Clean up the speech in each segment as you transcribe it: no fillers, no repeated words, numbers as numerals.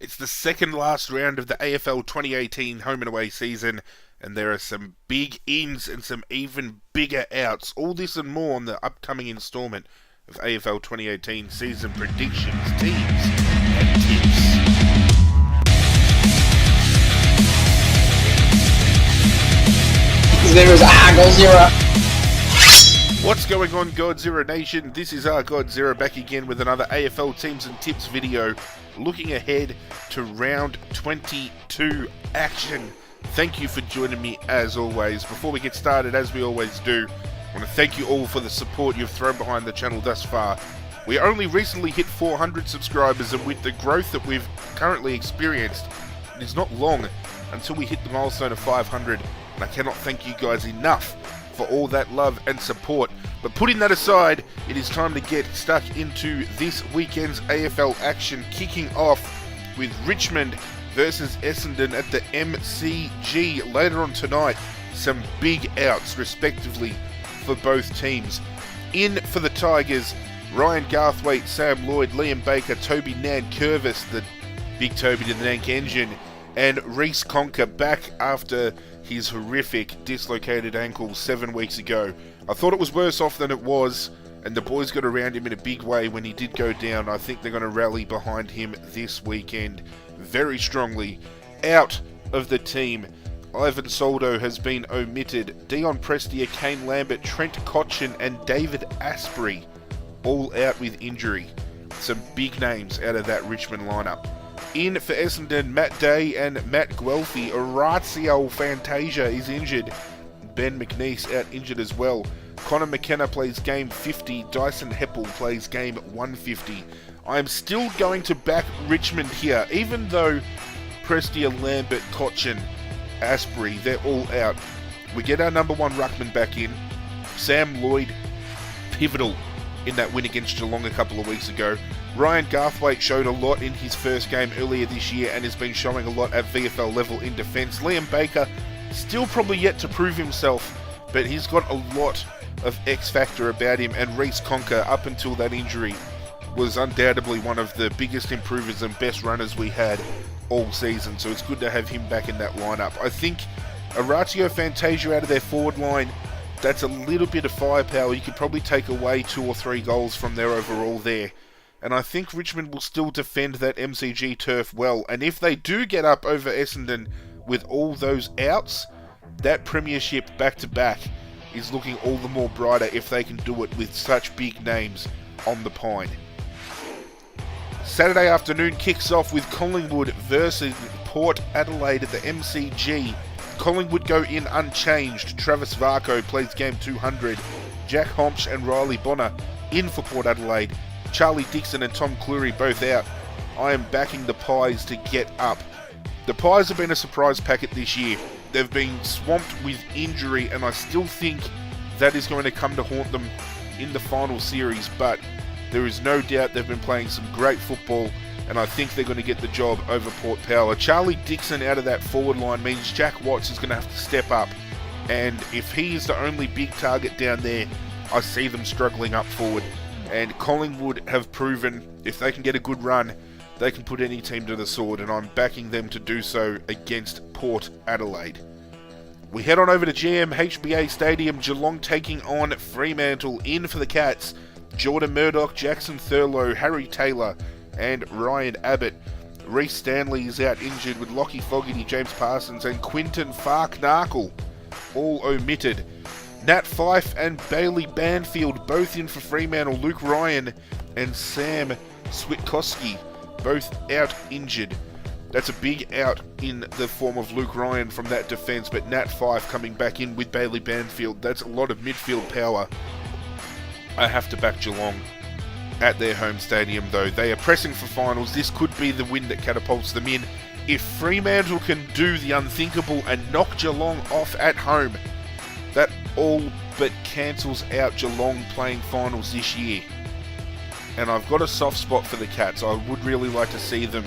It's the second last round of the AFL 2018 home and away season, and there are some big ins and some even bigger outs. All this and more on the upcoming instalment of AFL 2018 season predictions, teams, and tips. His name is Godzirra. What's going on, Godzirra Nation? This is Godzirra back again with another AFL Teams and Tips video, looking ahead to round 22 action. Thank you for joining me as always. Before we get started, as we always do, I want to thank you all for the support you've thrown behind the channel thus far. We only recently hit 400 subscribers, and with the growth that we've currently experienced, it is not long until we hit the milestone of 500, and I cannot thank you guys enough for all that love and support. But putting that aside, it is time to get stuck into this weekend's AFL action, kicking off with Richmond versus Essendon at the MCG. Later on tonight, some big outs respectively for both teams. In for the Tigers, Ryan Garthwaite, Sam Lloyd, Liam Baker, Toby Nankervis, the big Toby to the Nank engine, and Reece Conker back after his horrific dislocated ankle 7 weeks ago. I thought it was worse off than it was, and the boys got around him in a big way when he did go down. I think they're going to rally behind him this weekend very strongly. Out of the team, Ivan Soldo has been omitted. Dion Prestia, Kane Lambert, Trent Cotchin and David Asprey all out with injury. Some big names out of that Richmond lineup. In for Essendon, Matt Day and Matt Guelphy. Orazio Fantasia is injured. Ben McNeese out injured as well. Connor McKenna plays game 50. Dyson Heppel plays game 150. I'm still going to back Richmond here, even though Prestia, Lambert, Cotchin, Asprey, they're all out. We get our number one ruckman back in. Sam Lloyd, pivotal in that win against Geelong a couple of weeks ago. Ryan Garthwaite showed a lot in his first game earlier this year and has been showing a lot at VFL level in defence. Liam Baker still probably yet to prove himself, but he's got a lot of X factor about him, and Reece Conker, up until that injury, was undoubtedly one of the biggest improvers and best runners we had all season, so it's good to have him back in that lineup. I think Orazio Fantasia out of their forward line, that's a little bit of firepower. You could probably take away 2 or 3 goals from their overall there. And I think Richmond will still defend that MCG turf well. And if they do get up over Essendon with all those outs, that premiership back-to-back is looking all the more brighter if they can do it with such big names on the pine. Saturday afternoon kicks off with Collingwood versus Port Adelaide at the MCG. Collingwood go in unchanged. Travis Varco plays game 200. Jack Homsch and Riley Bonner in for Port Adelaide. Charlie Dixon and Tom Cleary both out. I am backing the Pies to get up. The Pies have been a surprise packet this year. They've been swamped with injury, and I still think that is going to come to haunt them in the final series, but there is no doubt they've been playing some great football, and I think they're going to get the job over Port Power. Charlie Dixon out of that forward line means Jack Watts is going to have to step up, and if he is the only big target down there, I see them struggling up forward. And Collingwood have proven if they can get a good run, they can put any team to the sword, and I'm backing them to do so against Port Adelaide. We head on over to GMHBA Stadium. Geelong taking on Fremantle. In for the Cats, Jordan Murdoch, Jackson Thurlow, Harry Taylor and Ryan Abbott. Reece Stanley is out injured, with Lockie Fogarty, James Parsons and Quinton Farknarkle all omitted. Nat Fyfe and Bailey Banfield both in for Fremantle. Luke Ryan and Sam Switkowski both out injured. That's a big out in the form of Luke Ryan from that defence, but Nat Fyfe coming back in with Bailey Banfield. That's a lot of midfield power. I have to back Geelong at their home stadium though. They are pressing for finals. This could be the win that catapults them in. If Fremantle can do the unthinkable and knock Geelong off at home, that all but cancels out Geelong playing finals this year. And I've got a soft spot for the Cats. I would really like to see them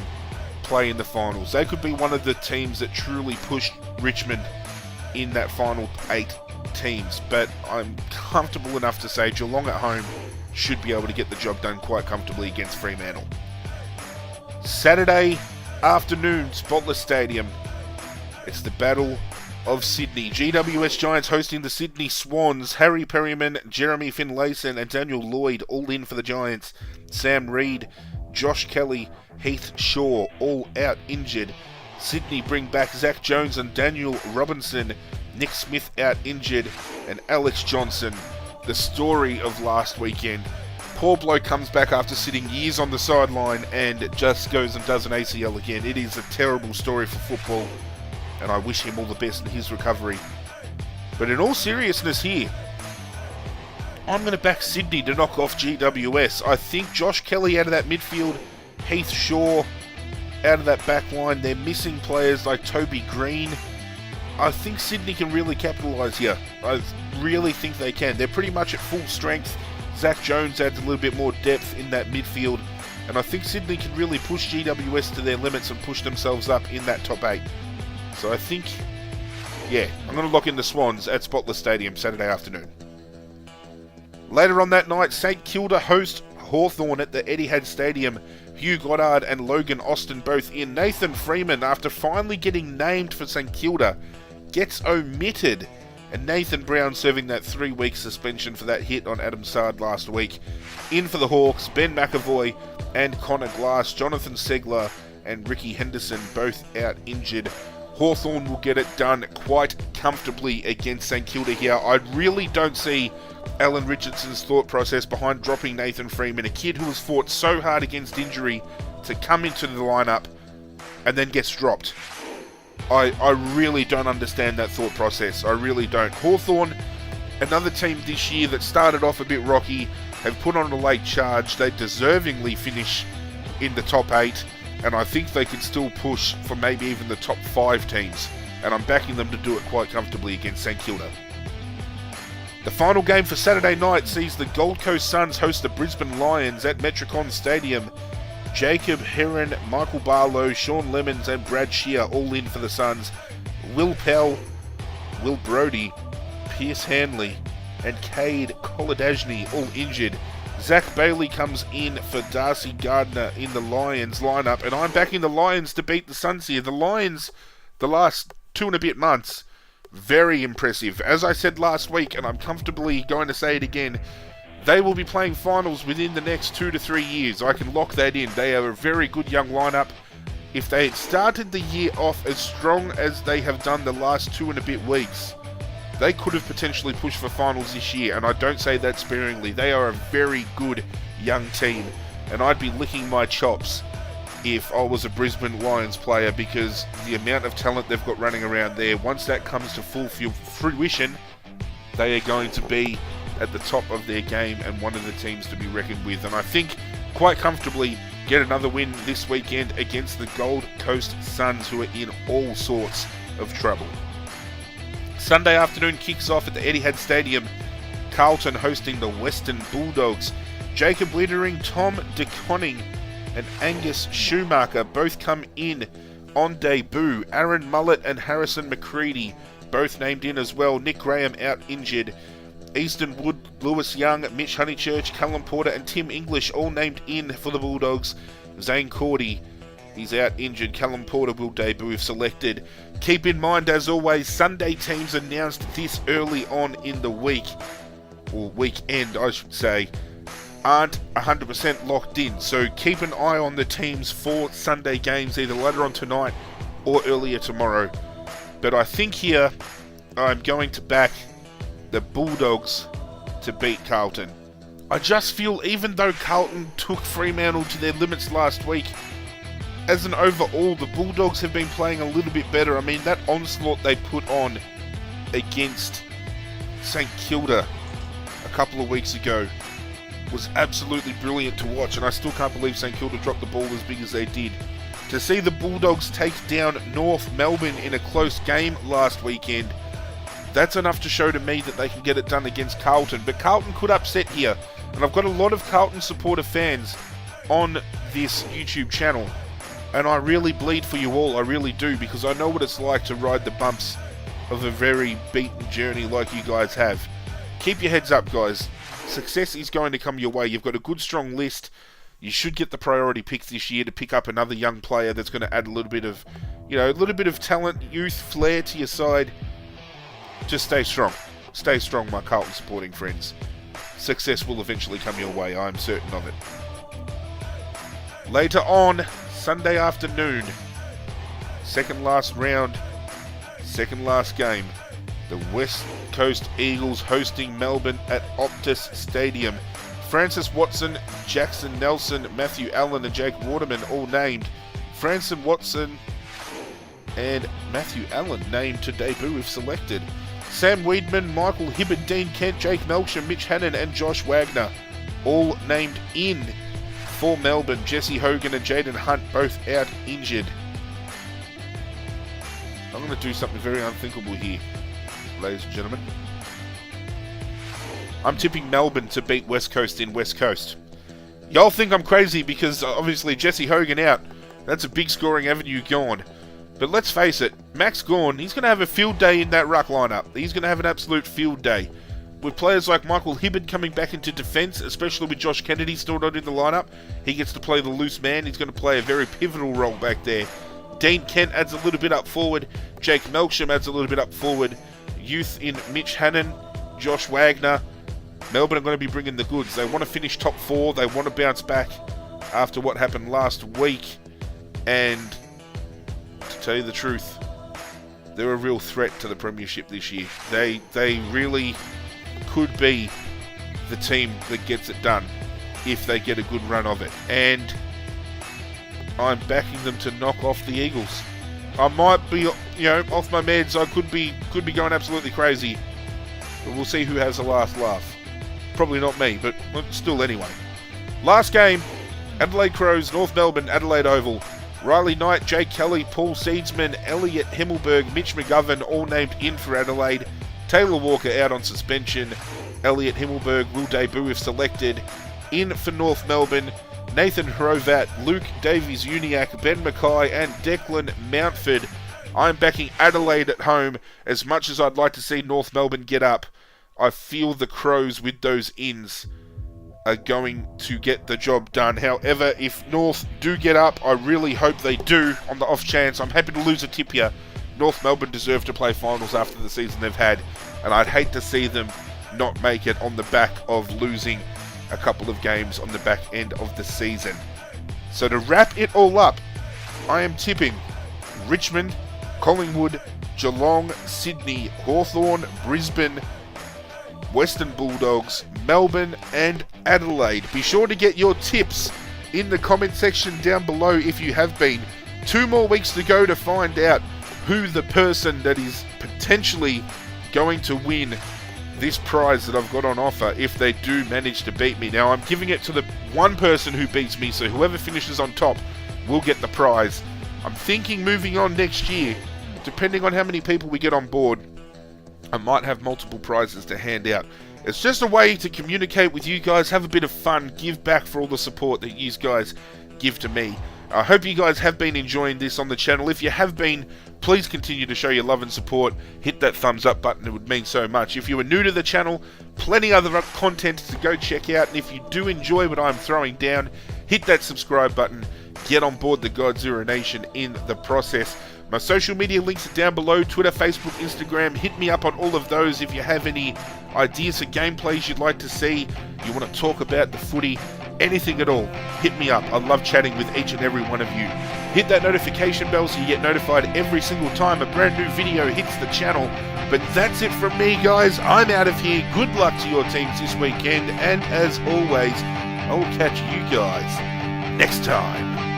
play in the finals. They could be one of the teams that truly pushed Richmond in that final 8 teams. But I'm comfortable enough to say Geelong at home should be able to get the job done quite comfortably against Fremantle. Saturday, afternoon, Spotless Stadium. It's the Battle of Sydney. GWS Giants hosting the Sydney Swans. Harry Perryman, Jeremy Finlayson and Daniel Lloyd all in for the Giants. Sam Reid, Josh Kelly, Heath Shaw all out injured. Sydney bring back Zach Jones and Daniel Robinson. Nick Smith out injured, and Alex Johnson, the story of last weekend. Poor bloke comes back after sitting years on the sideline and just goes and does an ACL again. It is a terrible story for football, and I wish him all the best in his recovery. But in all seriousness here, I'm going to back Sydney to knock off GWS. I think Josh Kelly out of that midfield, Heath Shaw out of that back line. They're missing players like Toby Green. I think Sydney can really capitalise here. I really think they can. They're pretty much at full strength. Zach Jones adds a little bit more depth in that midfield, and I think Sydney can really push GWS to their limits and push themselves up in that top 8. So I think, yeah, I'm going to lock in the Swans at Spotless Stadium Saturday afternoon. Later on that night, St Kilda host Hawthorn at the Etihad Stadium. Hugh Goddard and Logan Austin both in. Nathan Freeman, after finally getting named for St Kilda, gets omitted, and Nathan Brown serving that 3-week suspension for that hit on Adam Sard last week. In for the Hawks, Ben McAvoy and Connor Glass, Jonathan Segler and Ricky Henderson both out injured. Hawthorn will get it done quite comfortably against St Kilda here. I really don't see Alan Richardson's thought process behind dropping Nathan Freeman, a kid who has fought so hard against injury to come into the lineup and then gets dropped. I really don't understand that thought process. I really don't. Hawthorn, another team this year that started off a bit rocky, have put on a late charge. They deservingly finish in the top 8, and I think they can still push for maybe even the top 5 teams, and I'm backing them to do it quite comfortably against St Kilda. The final game for Saturday night sees the Gold Coast Suns host the Brisbane Lions at Metricon Stadium. Jacob Heron, Michael Barlow, Sean Lemons and Brad Shear all in for the Suns. Will Powell, Will Brodie, Pierce Hanley and Cade Kolodajny all injured. Zach Bailey comes in for Darcy Gardner in the Lions lineup, and I'm backing the Lions to beat the Suns here. The Lions, the last 2 and a bit months, very impressive. As I said last week, and I'm comfortably going to say it again, they will be playing finals within the next 2 to 3 years. I can lock that in. They are a very good young lineup. If they had started the year off as strong as they have done the last 2 and a bit weeks, they could have potentially pushed for finals this year, and I don't say that sparingly. They are a very good young team, and I'd be licking my chops if I was a Brisbane Lions player, because the amount of talent they've got running around there, once that comes to full fruition, they are going to be at the top of their game and one of the teams to be reckoned with. And I think quite comfortably get another win this weekend against the Gold Coast Suns, who are in all sorts of trouble. Sunday afternoon kicks off at the Etihad Stadium. Carlton hosting the Western Bulldogs. Jacob Wittering, Tom De Koning and Angus Schumacher both come in on debut. Aaron Mullett and Harrison McCready both named in as well. Nick Graham out injured. Easton Wood, Lewis Young, Mitch Honeychurch, Callum Porter and Tim English all named in for the Bulldogs. Zane Cordy, he's out injured. Callum Porter will debut if selected. Keep in mind, as always, Sunday teams announced this early on in the week, or weekend I should say, aren't 100% locked in. So keep an eye on the teams for Sunday games either later on tonight or earlier tomorrow. But I think here I'm going to back the Bulldogs to beat Carlton. I just feel, even though Carlton took Fremantle to their limits last week, as an overall, the Bulldogs have been playing a little bit better. I mean, that onslaught they put on against St Kilda a couple of weeks ago was absolutely brilliant to watch, and I still can't believe St Kilda dropped the ball as big as they did. To see the Bulldogs take down North Melbourne in a close game last weekend, that's enough to show to me that they can get it done against Carlton. But Carlton could upset here, and I've got a lot of Carlton supporter fans on this YouTube channel, and I really bleed for you all, I really do, because I know what it's like to ride the bumps of a very beaten journey like you guys have. Keep your heads up, guys. Success is going to come your way. You've got a good, strong list. You should get the priority pick this year to pick up another young player that's going to add a little bit of, a little bit of talent, youth, flair to your side. Just stay strong. Stay strong, my Carlton supporting friends. Success will eventually come your way, I'm certain of it. Later on, Sunday afternoon, second last round, second last game. The West Coast Eagles hosting Melbourne at Optus Stadium. Francis Watson, Jackson Nelson, Matthew Allen and Jake Waterman all named. Francis Watson and Matthew Allen named to debut if selected. Sam Weedman, Michael Hibbard, Dean Kent, Jake Melksham, Mitch Hannon and Josh Wagner all named in for Melbourne. Jesse Hogan and Jaden Hunt both out injured. I'm going to do something very unthinkable here, ladies and gentlemen. I'm tipping Melbourne to beat West Coast in West Coast. Y'all think I'm crazy because obviously Jesse Hogan out. That's a big scoring avenue gone. But let's face it, Max Gawn, he's going to have a field day in that ruck lineup. He's going to have an absolute field day. With players like Michael Hibbard coming back into defence, especially with Josh Kennedy still not in the lineup, he gets to play the loose man. He's going to play a very pivotal role back there. Dean Kent adds a little bit up forward. Jake Melksham adds a little bit up forward. Youth in Mitch Hannon, Josh Wagner. Melbourne are going to be bringing the goods. They want to finish top 4. They want to bounce back after what happened last week. And to tell you the truth, they're a real threat to the premiership this year. They really could be the team that gets it done if they get a good run of it. And I'm backing them to knock off the Eagles. I might be, off my meds. I could be going absolutely crazy. But we'll see who has the last laugh. Probably not me, but still anyway. Last game, Adelaide Crows, North Melbourne, Adelaide Oval. Riley Knight, Jake Kelly, Paul Seedsman, Elliot Himmelberg, Mitch McGovern all named in for Adelaide. Taylor Walker out on suspension. Elliot Himmelberg will debut if selected. In for North Melbourne, Nathan Hrovat, Luke Davies-Uniacke, Ben Mackay and Declan Mountford. I'm backing Adelaide at home. As much as I'd like to see North Melbourne get up, I feel the Crows with those ins are going to get the job done. However, if North do get up, I really hope they do. On the off chance, I'm happy to lose a tip here. North Melbourne deserve to play finals after the season they've had, and I'd hate to see them not make it on the back of losing a couple of games on the back end of the season. So to wrap it all up, I am tipping Richmond, Collingwood, Geelong, Sydney, Hawthorn, Brisbane, Western Bulldogs, Melbourne and Adelaide. Be sure to get your tips in the comment section down below if you have been. 2 more weeks to go to find out who the person that is potentially going to win this prize that I've got on offer if they do manage to beat me. Now I'm giving it to the one person who beats me, so whoever finishes on top will get the prize. I'm thinking moving on next year, depending on how many people we get on board, I might have multiple prizes to hand out. It's just a way to communicate with you guys, have a bit of fun, give back for all the support that you guys give to me. I hope you guys have been enjoying this on the channel. If you have been, please continue to show your love and support. Hit that thumbs up button, it would mean so much. If you are new to the channel, plenty other content to go check out. And if you do enjoy what I'm throwing down, hit that subscribe button. Get on board the Godzirra Nation in the process. My social media links are down below, Twitter, Facebook, Instagram. Hit me up on all of those if you have any ideas for gameplays you'd like to see, you want to talk about the footy, anything at all, hit me up. I love chatting with each and every one of you. Hit that notification bell so you get notified every single time a brand new video hits the channel. But that's it from me, guys. I'm out of here. Good luck to your teams this weekend, and as always, I will catch you guys next time.